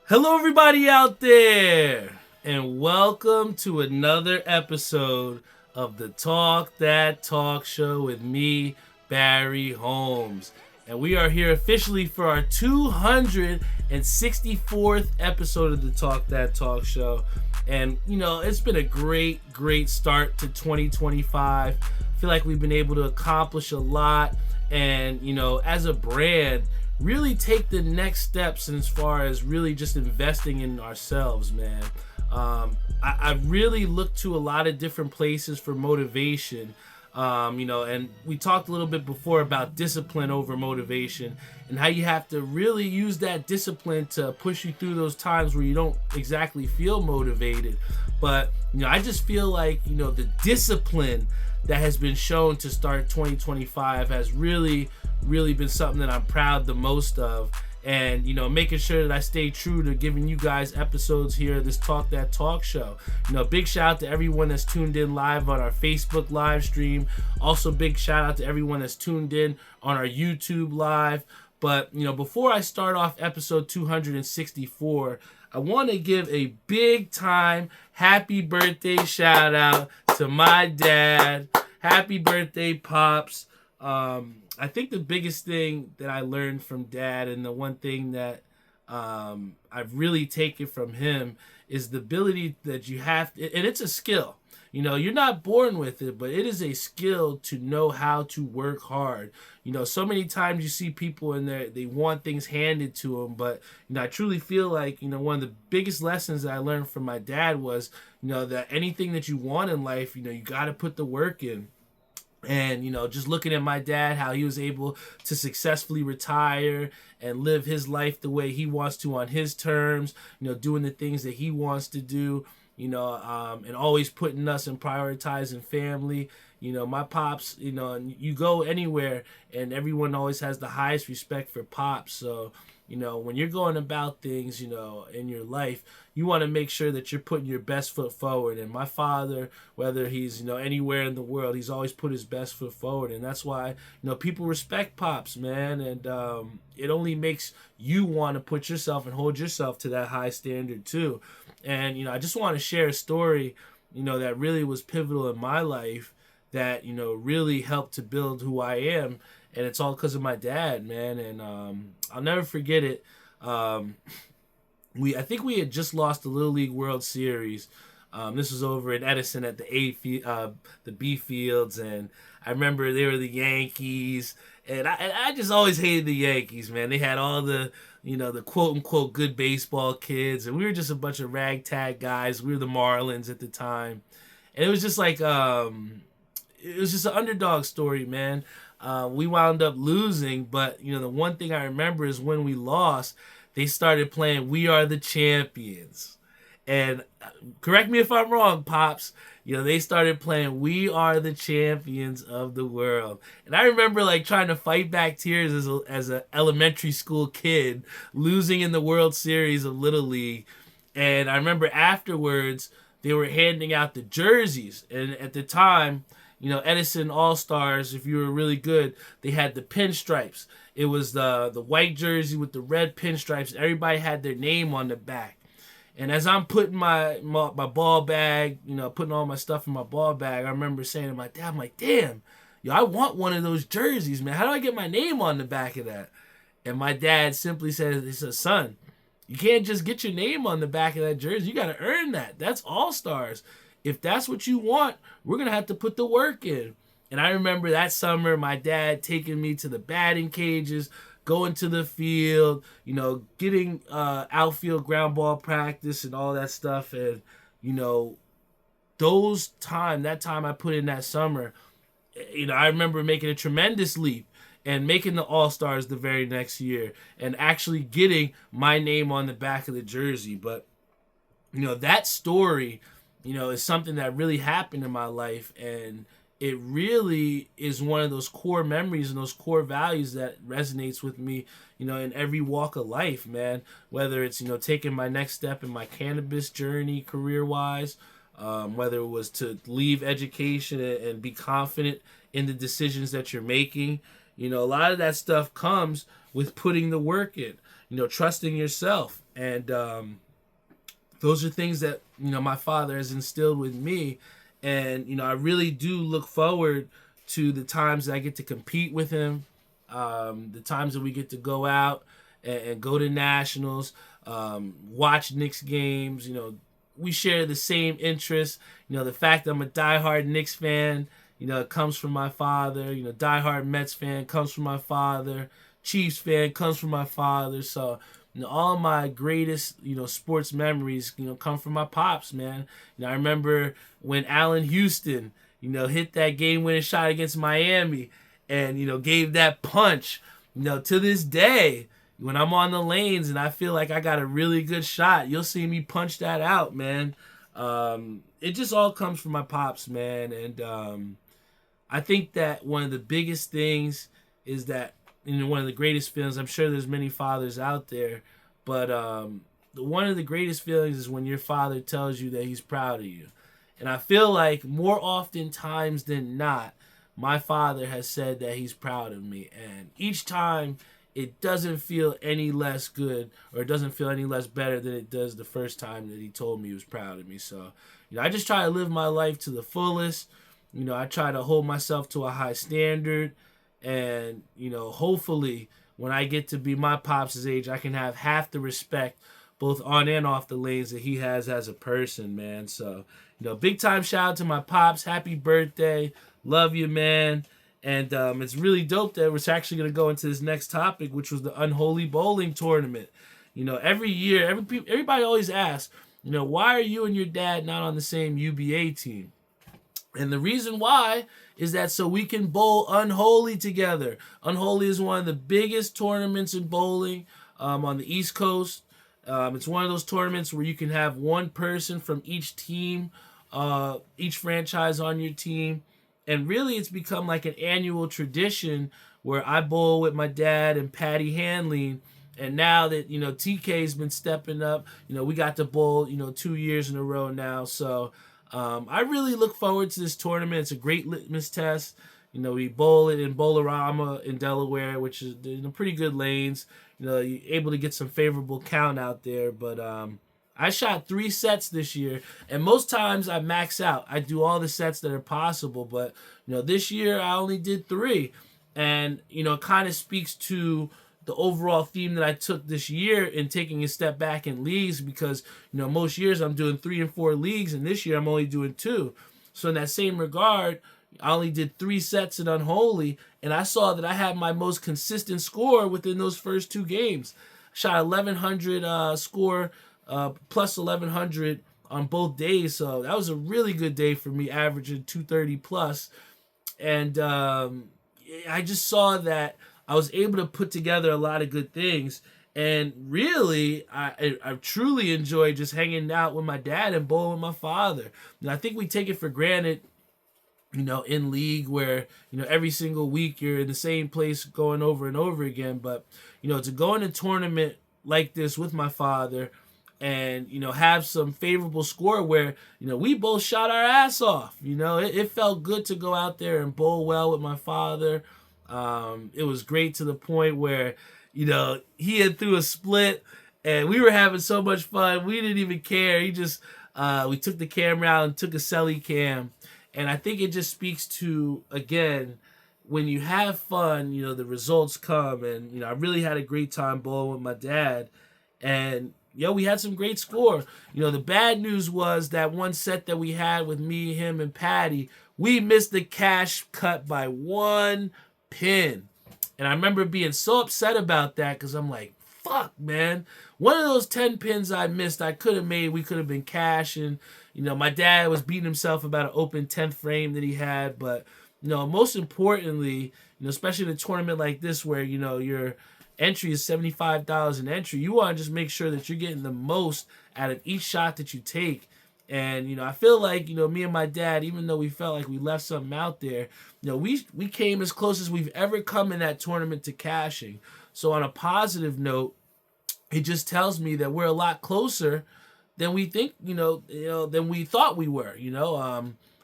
Hello, everybody out there, and welcome to another episode of the Talk That Talk Show with me, Barry Holmes. And we are here officially for our 264th episode of the Talk That Talk Show. And, it's been a great start to 2025. I feel like we've been able to accomplish a lot. And, as a brand, really take the next steps as far as really just investing in ourselves, man. I really look to a lot of different places for motivation. And we talked a little bit before about discipline over motivation and how you have to really use that discipline to push you through those times where you don't exactly feel motivated. But, I just feel like, the discipline that has been shown to start 2025 has really been something that I'm proud the most of. And, making sure that I stay true to giving you guys episodes here of this Talk That Talk Show. Big shout out to everyone that's tuned in live on our Facebook live stream. Also, big shout out to everyone that's tuned in on our YouTube live. But, before I start off episode 264, I want to give a big time happy birthday shout out to my dad. Happy birthday, Pops. I think the biggest thing that I learned from Dad, and the one thing that I've really taken from him, is the ability that you have, and it's a skill. You're not born with it, but it is a skill to know how to work hard. So many times you see people in there, they want things handed to them, but, I truly feel like, one of the biggest lessons that I learned from my dad was, that anything that you want in life, you got to put the work in. And, just looking at my dad, how he was able to successfully retire and live his life the way he wants to on his terms, doing the things that he wants to do, and always putting us and prioritizing family. My Pops, and you go anywhere and everyone always has the highest respect for Pops. So, when you're going about things, in your life, you want to make sure that you're putting your best foot forward. And my father, whether he's, anywhere in the world, he's always put his best foot forward. And that's why, people respect Pops, man. And it only makes you want to put yourself and hold yourself to that high standard too. And, I just want to share a story, that really was pivotal in my life that, really helped to build who I am. And it's all because of my dad, man. And I'll never forget it. I think we had just lost the Little League World Series. This was over in Edison at the B fields, and I remember they were the Yankees, and I just always hated the Yankees, man. They had all the the quote unquote good baseball kids, and we were just a bunch of ragtag guys. We were the Marlins at the time, and it was just like it was just an underdog story, man. We wound up losing, but the one thing I remember is when we lost, they started playing "We Are the Champions," and correct me if I'm wrong, Pops. They started playing "We Are the Champions of the World," and I remember like trying to fight back tears as a elementary school kid, losing in the World Series of Little League. And I remember afterwards they were handing out the jerseys, and at the time, Edison All-Stars, if you were really good, they had the pinstripes. It was the white jersey with the red pinstripes. Everybody had their name on the back. And as I'm putting my ball bag, putting all my stuff in my ball bag, I remember saying to my dad, I'm like, damn, I want one of those jerseys, man. How do I get my name on the back of that? And my dad simply said, he said, son, you can't just get your name on the back of that jersey. You got to earn that. That's All-Stars. If that's what you want, we're going to have to put the work in. And I remember that summer, my dad taking me to the batting cages, going to the field, getting outfield ground ball practice and all that stuff. And, that time I put in that summer, I remember making a tremendous leap and making the All-Stars the very next year and actually getting my name on the back of the jersey. But, that story, is something that really happened in my life, and it really is one of those core memories and those core values that resonates with me, in every walk of life, man. Whether it's, taking my next step in my cannabis journey career-wise, whether it was to leave education and be confident in the decisions that you're making. A lot of that stuff comes with putting the work in. trusting yourself. And those are things that, my father has instilled with me. And, I really do look forward to the times that I get to compete with him, the times that we get to go out and go to nationals, watch Knicks games. We share the same interests. The fact that I'm a diehard Knicks fan, it comes from my father. Diehard Mets fan comes from my father. Chiefs fan comes from my father. So, all my greatest, sports memories, come from my pops, man. I remember when Allen Houston, hit that game-winning shot against Miami and, gave that punch. To this day, when I'm on the lanes and I feel like I got a really good shot, you'll see me punch that out, man. It just all comes from my pops, man. And I think that one of the biggest things is that, one of the greatest feelings, I'm sure there's many fathers out there, but one of the greatest feelings is when your father tells you that he's proud of you. And I feel like more often times than not, my father has said that he's proud of me. And each time, it doesn't feel any less good, or it doesn't feel any less better than it does the first time that he told me he was proud of me. So, I just try to live my life to the fullest. I try to hold myself to a high standard. And, hopefully when I get to be my pops' age, I can have half the respect both on and off the lanes that he has as a person, man. So, big time shout out to my pops. Happy birthday. Love you, man. And it's really dope that we're actually going to go into this next topic, which was the Unholy Bowling Tournament. Every year, everybody always asks, why are you and your dad not on the same UBA team? And the reason why is that so we can bowl Unholy together. Unholy is one of the biggest tournaments in bowling on the East Coast. It's one of those tournaments where you can have one person from each team, each franchise on your team. And really, it's become like an annual tradition where I bowl with my dad and Patty Handling. And now that, TK's been stepping up, we got to bowl, 2 years in a row now. So I really look forward to this tournament. It's a great litmus test. We bowl it in Bolorama in Delaware, which is pretty good lanes. You're able to get some favorable count out there. But I shot 3 sets this year, and most times I max out. I do all the sets that are possible, but this year I only did 3, and it kind of speaks to the overall theme that I took this year in taking a step back in leagues, because most years I'm doing 3 and 4 leagues, and this year I'm only doing 2. So in that same regard, I only did 3 sets at Unholy, and I saw that I had my most consistent score within those first 2 games. I shot 1100 score. Plus 1100 on both days, so that was a really good day for me, averaging 230 plus. And I just saw that I was able to put together a lot of good things, and really I truly enjoyed just hanging out with my dad and bowling with my father. And I think we take it for granted, in league where every single week you're in the same place going over and over again, but to go in a tournament like this with my father and have some favorable score where we both shot our ass off. It felt good to go out there and bowl well with my father. It was great to the point where he had threw a split and we were having so much fun, we didn't even care. He just we took the camera out and took a celly cam, and I think it just speaks to, again, when you have fun, the results come. And I really had a great time bowling with my dad, and we had some great score. The bad news was that one set that we had with me, him, and Patty, we missed the cash cut by 1 pin. And I remember being so upset about that because I'm like, fuck, man. One of those 10 pins I missed, I could have made. We could have been cash. And, my dad was beating himself about an open 10th frame that he had. But, most importantly, especially in a tournament like this where, you're entry is $75 an entry. You want to just make sure that you're getting the most out of each shot that you take. And, I feel like, me and my dad, even though we felt like we left something out there, we came as close as we've ever come in that tournament to cashing. So on a positive note, it just tells me that we're a lot closer than we think, than we thought we were.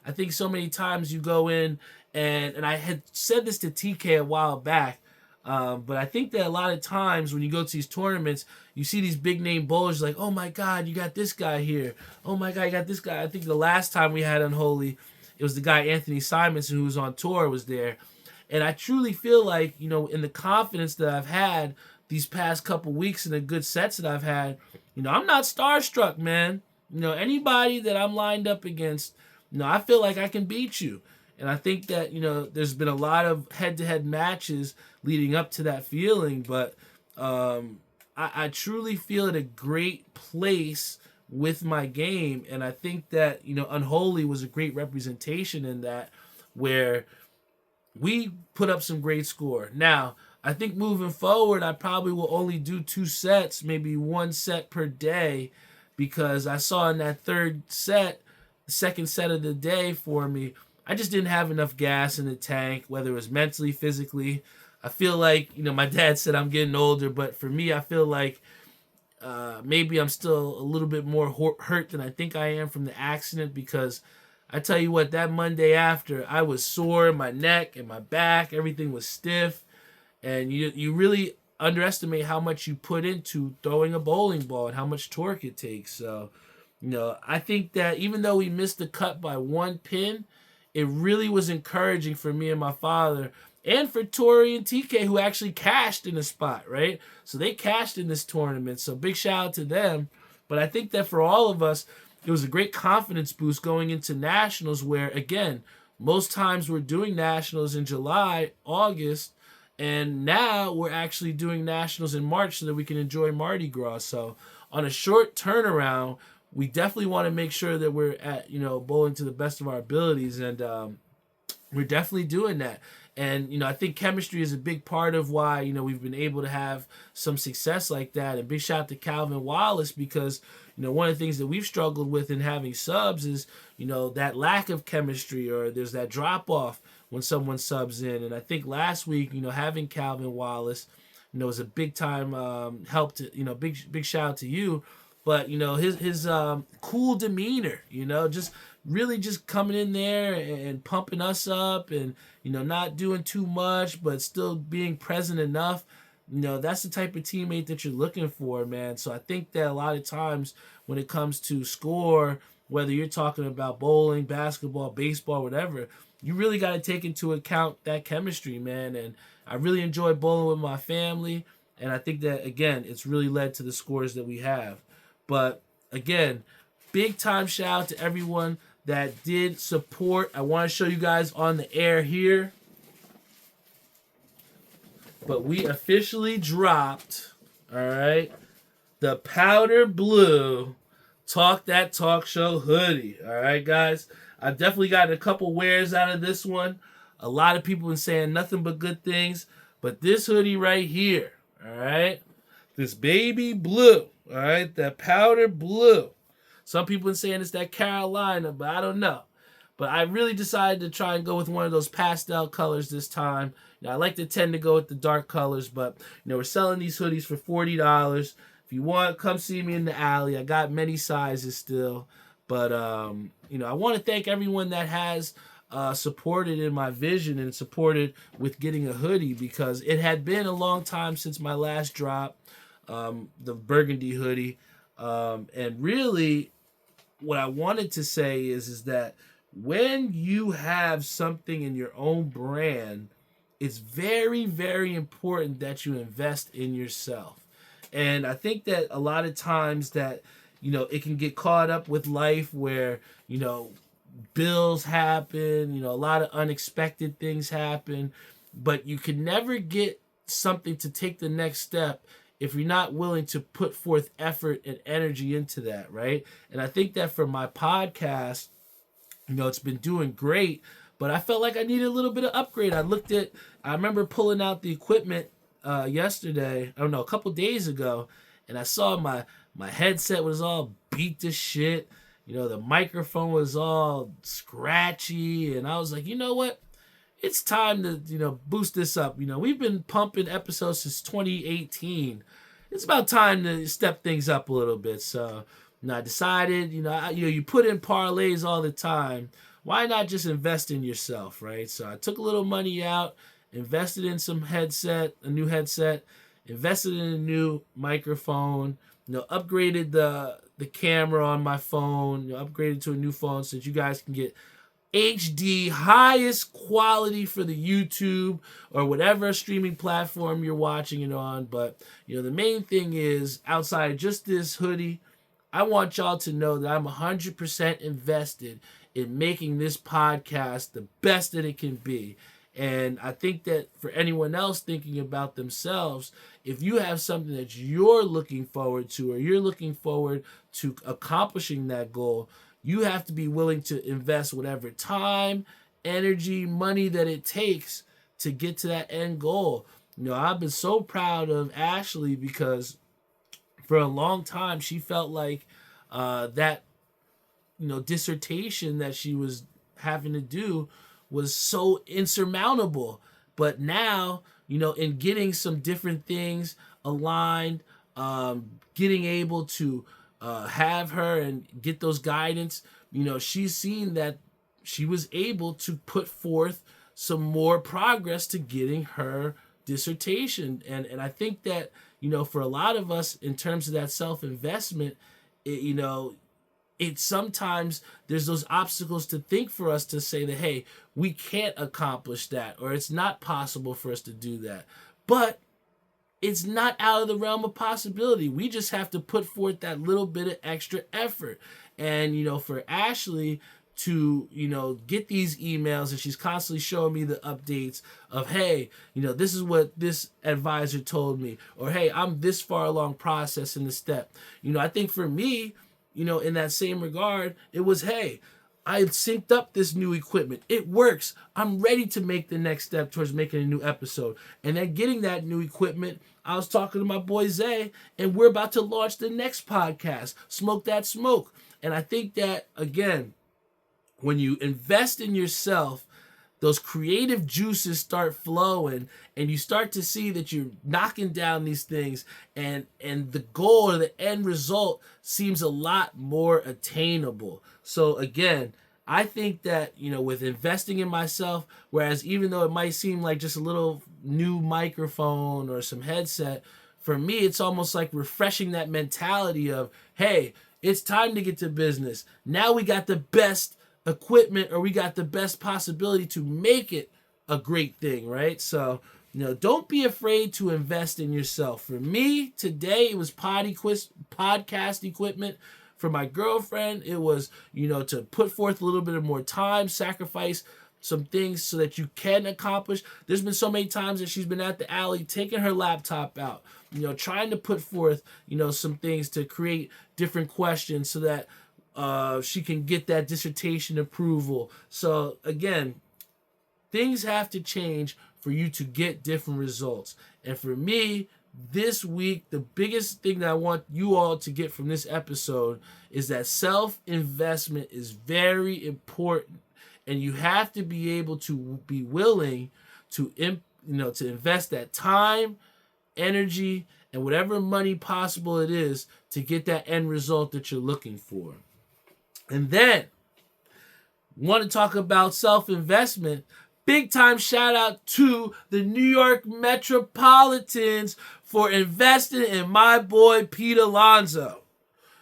I think so many times you go in, and I had said this to TK a while back. But I think that a lot of times when you go to these tournaments, you see these big name bowlers like, oh my God, you got this guy here. Oh my God, you got this guy. I think the last time we had Unholy, it was the guy Anthony Simonson who was on tour was there. And I truly feel like, in the confidence that I've had these past couple weeks and the good sets that I've had, I'm not starstruck, man. Anybody that I'm lined up against, I feel like I can beat you. And I think that, there's been a lot of head-to-head matches leading up to that feeling. But I truly feel at a great place with my game. And I think that, Unholy was a great representation in that, where we put up some great score. Now, I think moving forward, I probably will only do 2 sets, maybe 1 set per day, because I saw in that third set, the second set of the day for me, I just didn't have enough gas in the tank, whether it was mentally, physically. I feel like, my dad said I'm getting older, but for me, I feel like maybe I'm still a little bit more hurt than I think I am from the accident, because I tell you what, that Monday after, I was sore in my neck and my back. Everything was stiff. And you really underestimate how much you put into throwing a bowling ball and how much torque it takes. So, I think that even though we missed the cut by 1 pin, it really was encouraging for me and my father, and for Tori and TK, who actually cashed in a spot, right? So they cashed in this tournament. So big shout out to them. But I think that for all of us, it was a great confidence boost going into nationals, where, again, most times we're doing nationals in July, August, and now we're actually doing nationals in March so that we can enjoy Mardi Gras. So on a short turnaround, we definitely want to make sure that we're at, bowling to the best of our abilities, and we're definitely doing that. And, I think chemistry is a big part of why, we've been able to have some success like that. And big shout out to Calvin Wallace, because, one of the things that we've struggled with in having subs is, that lack of chemistry, or there's that drop off when someone subs in. And I think last week, having Calvin Wallace, was a big time help to, big shout out to you. But, his cool demeanor, just really just coming in there and pumping us up, and, not doing too much, but still being present enough. That's the type of teammate that you're looking for, man. So I think that a lot of times when it comes to score, whether you're talking about bowling, basketball, baseball, whatever, you really got to take into account that chemistry, man. And I really enjoy bowling with my family. And I think that, again, it's really led to the scores that we have. But, again, big time shout out to everyone that did support. I want to show you guys on the air here. But we officially dropped, all right, the powder blue Talk That Talk Show hoodie. All right, guys. I've definitely gotten a couple wears out of this one. A lot of people been saying nothing but good things. But this hoodie right here, all right, this baby blue, all right, that powder blue. Some people been saying it's that Carolina, but I don't know. But I really decided to try and go with one of those pastel colors this time. I like to tend to go with the dark colors, but we're selling these hoodies for $40. If you want, come see me in the alley. I got many sizes still. But I want to thank everyone that has supported in my vision and supported with getting a hoodie, because it had been a long time since my last drop, the burgundy hoodie. And really, what I wanted to say is that when you have something in your own brand, it's very, very important that you invest in yourself. And I think that a lot of times that, it can get caught up with life where, bills happen, a lot of unexpected things happen, but you can never get something to take the next step if you're not willing to put forth effort and energy into that, right? And I think that for my podcast, it's been doing great, but I felt like I needed a little bit of upgrade. I remember pulling out the equipment yesterday, a couple days ago, and I saw my headset was all beat to shit. The microphone was all scratchy, and I was like, you know what? It's time to, boost this up. We've been pumping episodes since 2018. It's about time to step things up a little bit. So, I decided, you put in parlays all the time. Why not just invest in yourself, right? So I took a little money out, invested in a new headset, invested in a new microphone, upgraded the camera on my phone, upgraded to a new phone so that you guys can get HD, highest quality for the YouTube or whatever streaming platform you're watching it on. But, the main thing is, outside of just this hoodie, I want y'all to know that I'm 100% invested in making this podcast the best that it can be. And I think that for anyone else thinking about themselves, if you have something that you're looking forward to or you're looking forward to accomplishing that goal, you have to be willing to invest whatever time, energy, money that it takes to get to that end goal. I've been so proud of Ashley because for a long time she felt like that dissertation that she was having to do was so insurmountable. But now, in getting some different things aligned, getting able to have her and get those guidance, she's seen that she was able to put forth some more progress to getting her dissertation. And I think that, for a lot of us in terms of that self-investment, it sometimes there's those obstacles to think for us to say that, hey, we can't accomplish that, or it's not possible for us to do that. But it's not out of the realm of possibility. We just have to put forth that little bit of extra effort. And, for Ashley to, get these emails, and she's constantly showing me the updates of, hey, this is what this advisor told me, or, hey, I'm this far along process in the step. I think for me, in that same regard, it was, hey, I synced up this new equipment. It works. I'm ready to make the next step towards making a new episode. And then getting that new equipment, I was talking to my boy Zay, and we're about to launch the next podcast, Smoke That Smoke. And I think that, again, when you invest in yourself, those creative juices start flowing, and you start to see that you're knocking down these things, and the goal or the end result seems a lot more attainable. So again, I think that, with investing in myself, whereas even though it might seem like just a little new microphone or some headset, for me, it's almost like refreshing that mentality of, hey, it's time to get to business. Now we got the best equipment, or we got the best possibility to make it a great thing, right? So, don't be afraid to invest in yourself. For me, today, it was podcast equipment. For my girlfriend, it was, to put forth a little bit of more time, sacrifice some things so that you can accomplish. There's been so many times that she's been at the alley, taking her laptop out, trying to put forth, some things to create different questions so that she can get that dissertation approval. So again, things have to change for you to get different results. And for me, this week, the biggest thing that I want you all to get from this episode is that self-investment is very important. And you have to be able to be willing to invest that time, energy, and whatever money possible it is to get that end result that you're looking for. And then, want to talk about self-investment. Big time shout out to the New York Metropolitans for investing in my boy Pete Alonso.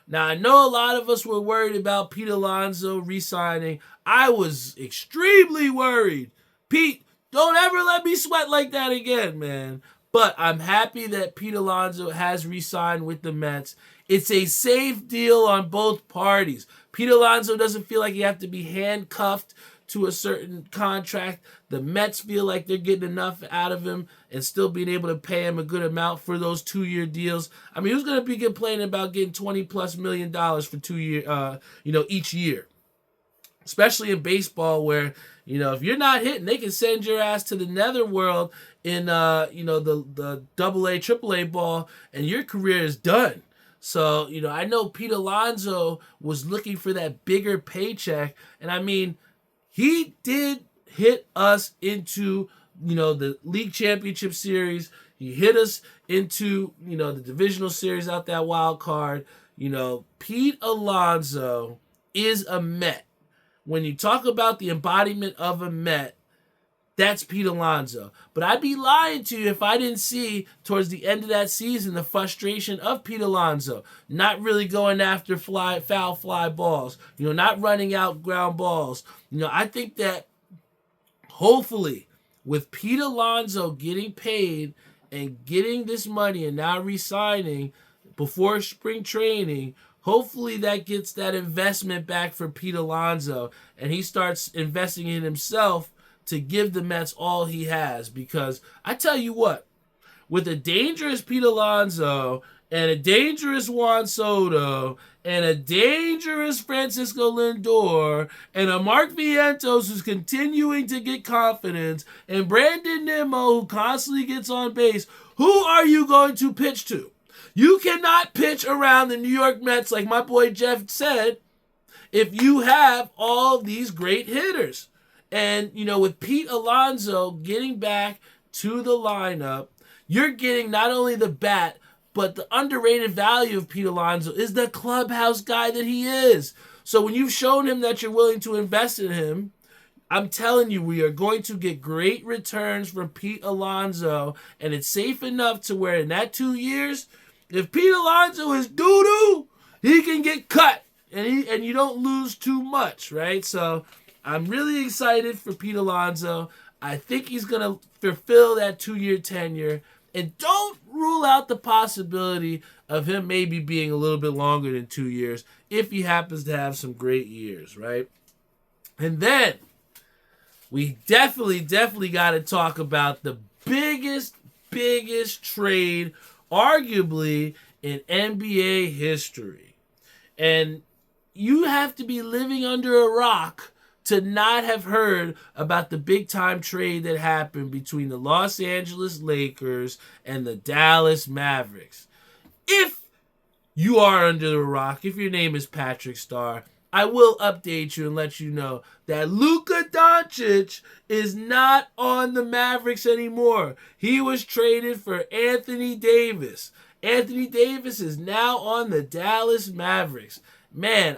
Now, I know a lot of us were worried about Pete Alonso re-signing. I was extremely worried. Pete, don't ever let me sweat like that again, man. But I'm happy that Pete Alonso has re-signed with the Mets. It's a safe deal on both parties. Pete Alonso doesn't feel like you have to be handcuffed to a certain contract. The Mets feel like they're getting enough out of him and still being able to pay him a good amount for those 2-year deals. I mean, who's going to be complaining about getting $20+ million for 2 years, each year? Especially in baseball where, if you're not hitting, they can send your ass to the netherworld in, the AA, AAA ball, and your career is done. So, I know Pete Alonso was looking for that bigger paycheck. And I mean, he did hit us into, the league championship series. He hit us into, the divisional series out that wild card. Pete Alonso is a Met. When you talk about the embodiment of a Met, That's Pete Alonso. But I'd be lying to you if I didn't see towards the end of that season the frustration of Pete Alonso. Not really going after foul fly balls. Not running out ground balls. I think that hopefully with Pete Alonso getting paid and getting this money and now re-signing before spring training, hopefully that gets that investment back for Pete Alonso and he starts investing in himself to give the Mets all he has. Because I tell you what, with a dangerous Pete Alonso and a dangerous Juan Soto and a dangerous Francisco Lindor and a Mark Vientos who's continuing to get confidence and Brandon Nimmo who constantly gets on base, who are you going to pitch to? You cannot pitch around the New York Mets like my boy Jeff said if you have all these great hitters. And, with Pete Alonso getting back to the lineup, you're getting not only the bat, but the underrated value of Pete Alonso is the clubhouse guy that he is. So when you've shown him that you're willing to invest in him, I'm telling you, we are going to get great returns from Pete Alonso. And it's safe enough to where in that 2 years, if Pete Alonso is doo-doo, he can get cut. And you don't lose too much, right? So I'm really excited for Pete Alonso. I think he's going to fulfill that 2-year tenure. And don't rule out the possibility of him maybe being a little bit longer than 2 years if he happens to have some great years, right? And then we definitely got to talk about the biggest trade, arguably, in NBA history. And you have to be living under a rock to not have heard about the big-time trade that happened between the Los Angeles Lakers and the Dallas Mavericks. If you are under the rock, if your name is Patrick Starr, I will update you and let you know that Luka Doncic is not on the Mavericks anymore. He was traded for Anthony Davis. Anthony Davis is now on the Dallas Mavericks. Man,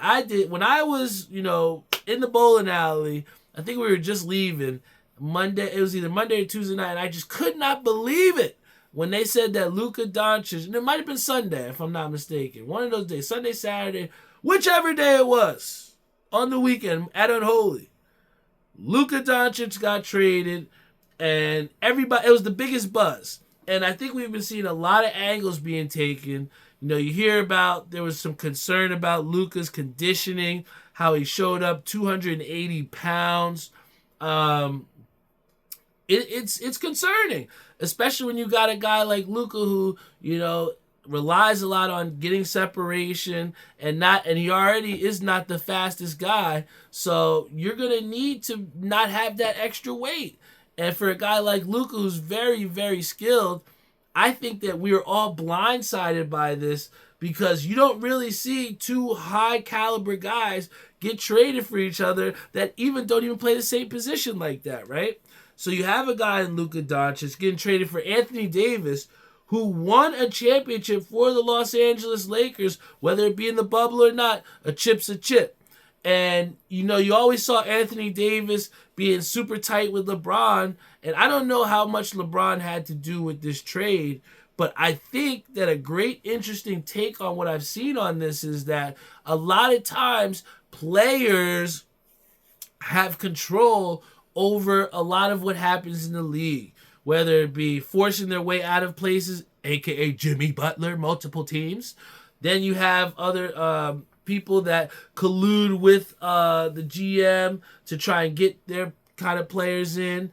when I was, in the bowling alley, I think we were just leaving Monday. It was either Monday or Tuesday night, and I just could not believe it when they said that Luka Doncic, and it might have been Sunday, if I'm not mistaken. One of those days, Sunday, Saturday, whichever day it was, on the weekend at Unholy. Luka Doncic got traded, and it was the biggest buzz. And I think we've been seeing a lot of angles being taken. You hear about, there was some concern about Luka's conditioning, how he showed up 280 pounds. It's concerning, especially when you got a guy like Luka who, relies a lot on getting separation and he already is not the fastest guy. So you're going to need to not have that extra weight. And for a guy like Luka who's very, very skilled, I think that we are all blindsided by this because you don't really see two high caliber guys get traded for each other that don't even play the same position like that, right? So you have a guy in Luka Doncic getting traded for Anthony Davis, who won a championship for the Los Angeles Lakers, whether it be in the bubble or not. A chip's a chip. And, you always saw Anthony Davis being super tight with LeBron. And I don't know how much LeBron had to do with this trade, but I think that a great interesting take on what I've seen on this is that a lot of times players have control over a lot of what happens in the league, whether it be forcing their way out of places, a.k.a. Jimmy Butler, multiple teams. Then you have other people that collude with the GM to try and get their kind of players in.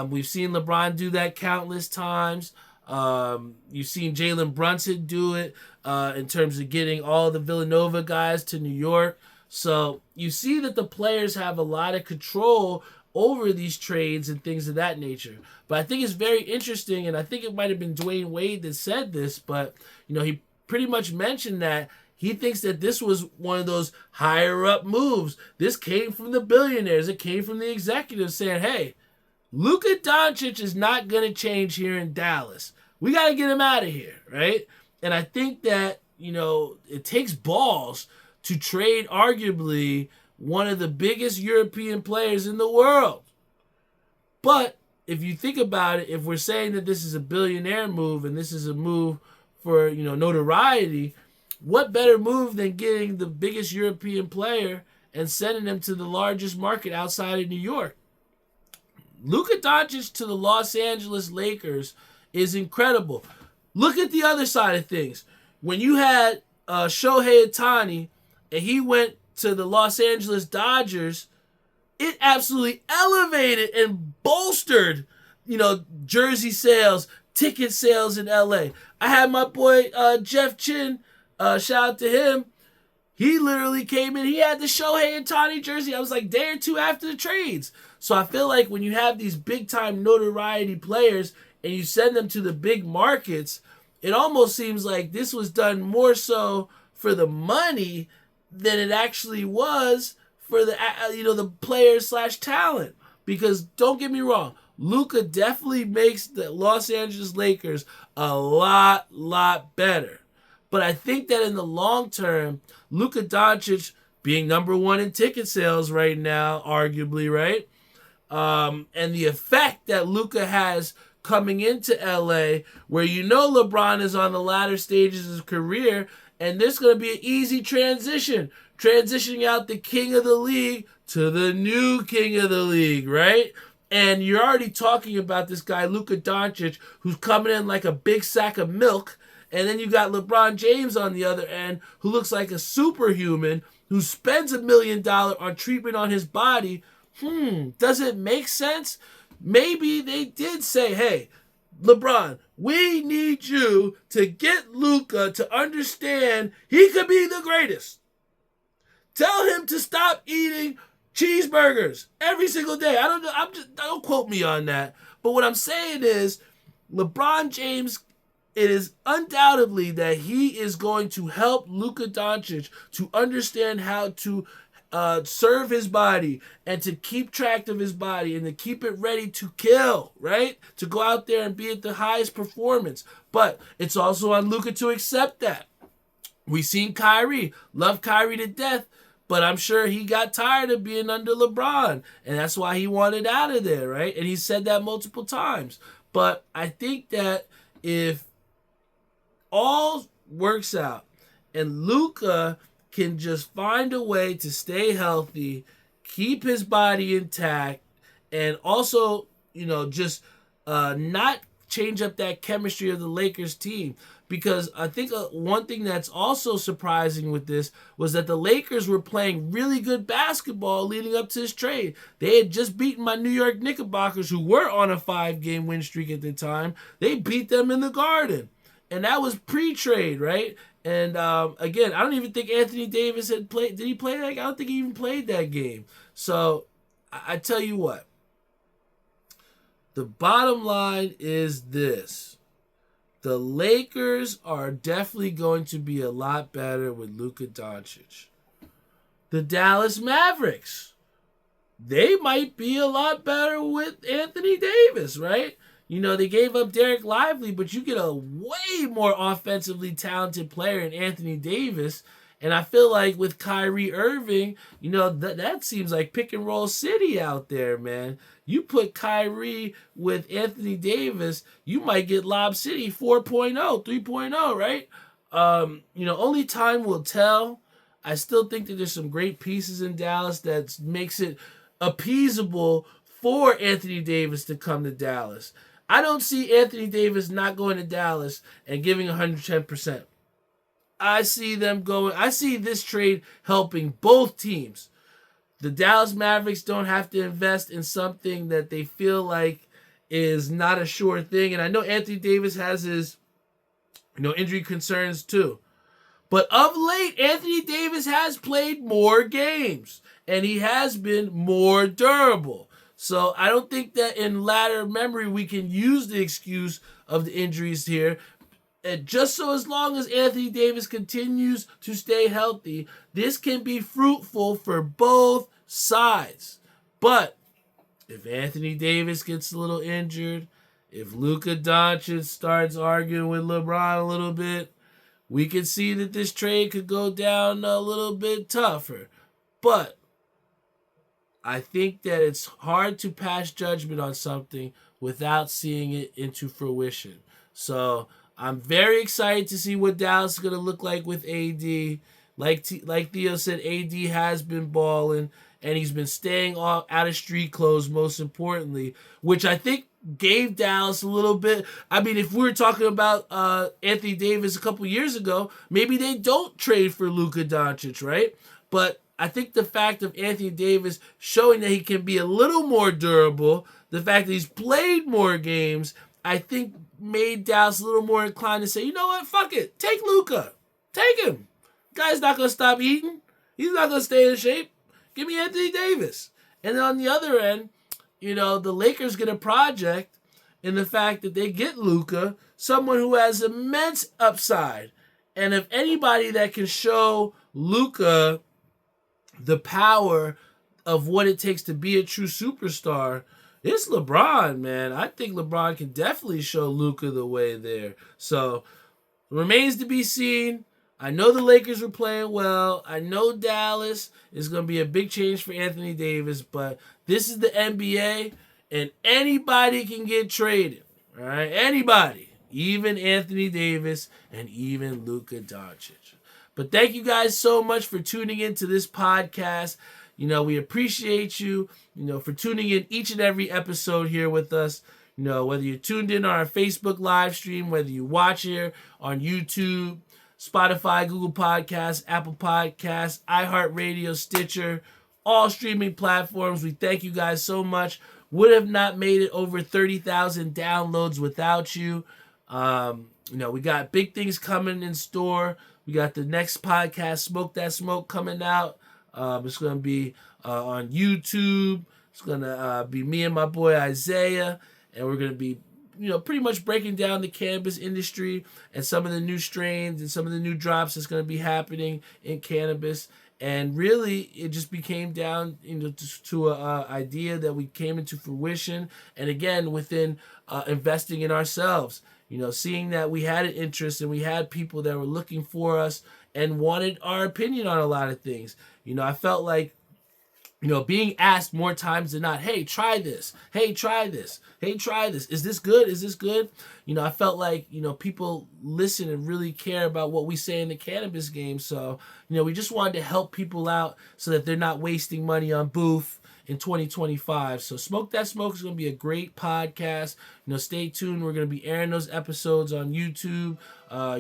We've seen LeBron do that countless times. You've seen Jalen Brunson do it in terms of getting all the Villanova guys to New York. So you see that the players have a lot of control over these trades and things of that nature. But I think it's very interesting, and I think it might have been Dwayne Wade that said this, but he pretty much mentioned that he thinks that this was one of those higher up moves. This came from the billionaires. It came from the executives saying, hey, Luka Doncic is not going to change here in Dallas. We got to get him out of here, right? And I think that, it takes balls to trade arguably one of the biggest European players in the world. But if you think about it, if we're saying that this is a billionaire move and this is a move for, notoriety, what better move than getting the biggest European player and sending him to the largest market outside of New York? Luka Doncic to the Los Angeles Lakers is incredible. Look at the other side of things. When you had Shohei Ohtani and he went to the Los Angeles Dodgers, it absolutely elevated and bolstered, jersey sales, ticket sales in LA. I had my boy Jeff Chin, shout out to him. He literally came in. He had the Shohei Ohtani jersey. I was like day or two after the trades. So I feel like when you have these big time notoriety players and you send them to the big markets, it almost seems like this was done more so for the money than it actually was for the players / talent. Because don't get me wrong, Luka definitely makes the Los Angeles Lakers a lot better. But I think that in the long term, Luka Doncic being number one in ticket sales right now, arguably, right? And the effect that Luka has coming into LA, where LeBron is on the latter stages of his career, and there's going to be an easy transitioning out the king of the league to the new king of the league, right? And you're already talking about this guy, Luka Doncic, who's coming in like a big sack of milk. And then you got LeBron James on the other end, who looks like a superhuman, who spends $1 million on treatment on his body. Does it make sense? Maybe they did say, hey, LeBron, we need you to get Luka to understand he could be the greatest. Tell him to stop eating cheeseburgers every single day. I don't know. Don't quote me on that. But what I'm saying is, LeBron James, it is undoubtedly that he is going to help Luka Doncic to understand how to serve his body and to keep track of his body and to keep it ready to kill, right? To go out there and be at the highest performance. But it's also on Luka to accept that. We've seen Kyrie, love Kyrie to death, but I'm sure he got tired of being under LeBron, and that's why he wanted out of there, right? And he said that multiple times. But I think that if all works out and Luka can just find a way to stay healthy, keep his body intact, and also, just not change up that chemistry of the Lakers team. Because I think one thing that's also surprising with this was that the Lakers were playing really good basketball leading up to this trade. They had just beaten my New York Knickerbockers, who were on a 5-game win streak at the time. They beat them in the Garden. And that was pre-trade, right? And again, I don't even think Anthony Davis had played. Did he play that? I don't think he even played that game. So I tell you what. The bottom line is this. The Lakers are definitely going to be a lot better with Luka Doncic. The Dallas Mavericks, they might be a lot better with Anthony Davis, right? They gave up Derek Lively, but you get a way more offensively talented player in Anthony Davis. And I feel like with Kyrie Irving, that seems like pick and roll city out there, man. You put Kyrie with Anthony Davis, you might get Lob City 4.0, 3.0, right? Only time will tell. I still think that there's some great pieces in Dallas that makes it appeasable for Anthony Davis to come to Dallas. I don't see Anthony Davis not going to Dallas and giving 110%. I see them going. I see this trade helping both teams. The Dallas Mavericks don't have to invest in something that they feel like is not a sure thing. And I know Anthony Davis has his, injury concerns too. But of late, Anthony Davis has played more games. And he has been more durable. So I don't think that in latter memory we can use the excuse of the injuries here. And just so as long as Anthony Davis continues to stay healthy, this can be fruitful for both sides. But if Anthony Davis gets a little injured, if Luka Doncic starts arguing with LeBron a little bit, we can see that this trade could go down a little bit tougher. But I think that it's hard to pass judgment on something without seeing it into fruition. So I'm very excited to see what Dallas is going to look like with AD. Like Theo said, AD has been balling, and he's been staying out of street clothes, most importantly, which I think gave Dallas a little bit. I mean, if we were talking about Anthony Davis a couple years ago, maybe they don't trade for Luka Doncic, right? But I think the fact of Anthony Davis showing that he can be a little more durable, the fact that he's played more games, I think made Dallas a little more inclined to say, you know what, fuck it, take Luka. Take him. Guy's not going to stop eating. He's not going to stay in shape. Give me Anthony Davis. And then on the other end, you know, the Lakers get a project in the fact that they get Luka, someone who has immense upside. And if anybody that can show Luka the power of what it takes to be a true superstar, it's LeBron, man. I think LeBron can definitely show Luka the way there. So, remains to be seen. I know the Lakers were playing well. I know Dallas is going to be a big change for Anthony Davis, but this is the NBA, and anybody can get traded. All right? Anybody. Even Anthony Davis and even Luka Doncic. But thank you guys so much for tuning into this podcast. You know, we appreciate you, for tuning in each and every episode here with us. You know, whether you're tuned in on our Facebook live stream, whether you watch here on YouTube, Spotify, Google Podcasts, Apple Podcasts, iHeartRadio, Stitcher, all streaming platforms. We thank you guys so much. Would have not made it over 30,000 downloads without you. We got big things coming in store. We got the next podcast, Smoke That Smoke, coming out. It's going to be on YouTube. It's going to be me and my boy Isaiah, and we're going to be pretty much breaking down the cannabis industry and some of the new strains and some of the new drops that's going to be happening in cannabis. And really, it just became down to an idea that we came into fruition. And again, within investing in ourselves, seeing that we had an interest and we had people that were looking for us and wanted our opinion on a lot of things. I felt like, being asked more times than not, hey, try this. Hey, try this. Hey, try this. Is this good? Is this good? I felt like, people listen and really care about what we say in the cannabis game. So, we just wanted to help people out so that they're not wasting money on booth in 2025. So Smoke That Smoke is going to be a great podcast. Stay tuned. We're going to be airing those episodes on YouTube.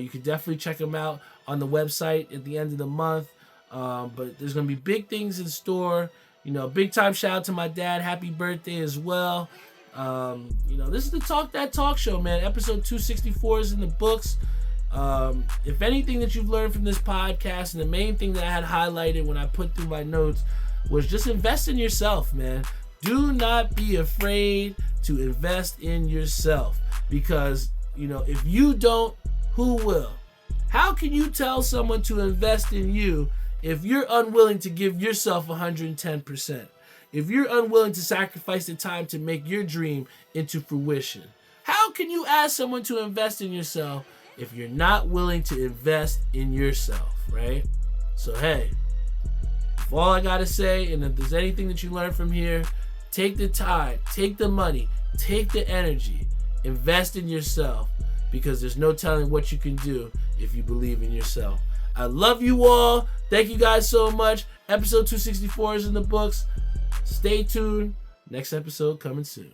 You can definitely check them out on the website at the end of the month. But there's going to be big things in store. Big time shout out to my dad. Happy birthday as well. This is the Talk That Talk Show, man. Episode 264 is in the books. If anything that you've learned from this podcast, and the main thing that I had highlighted when I put through my notes was just invest in yourself, man. Do not be afraid to invest in yourself, because, if you don't, who will? How can you tell someone to invest in you if you're unwilling to give yourself 110%? If you're unwilling to sacrifice the time to make your dream into fruition? How can you ask someone to invest in yourself if you're not willing to invest in yourself, right? So, hey, if all I got to say, and if there's anything that you learn from here, take the time, take the money, take the energy, invest in yourself, because there's no telling what you can do if you believe in yourself. I love you all. Thank you guys so much. Episode 264 is in the books. Stay tuned. Next episode coming soon.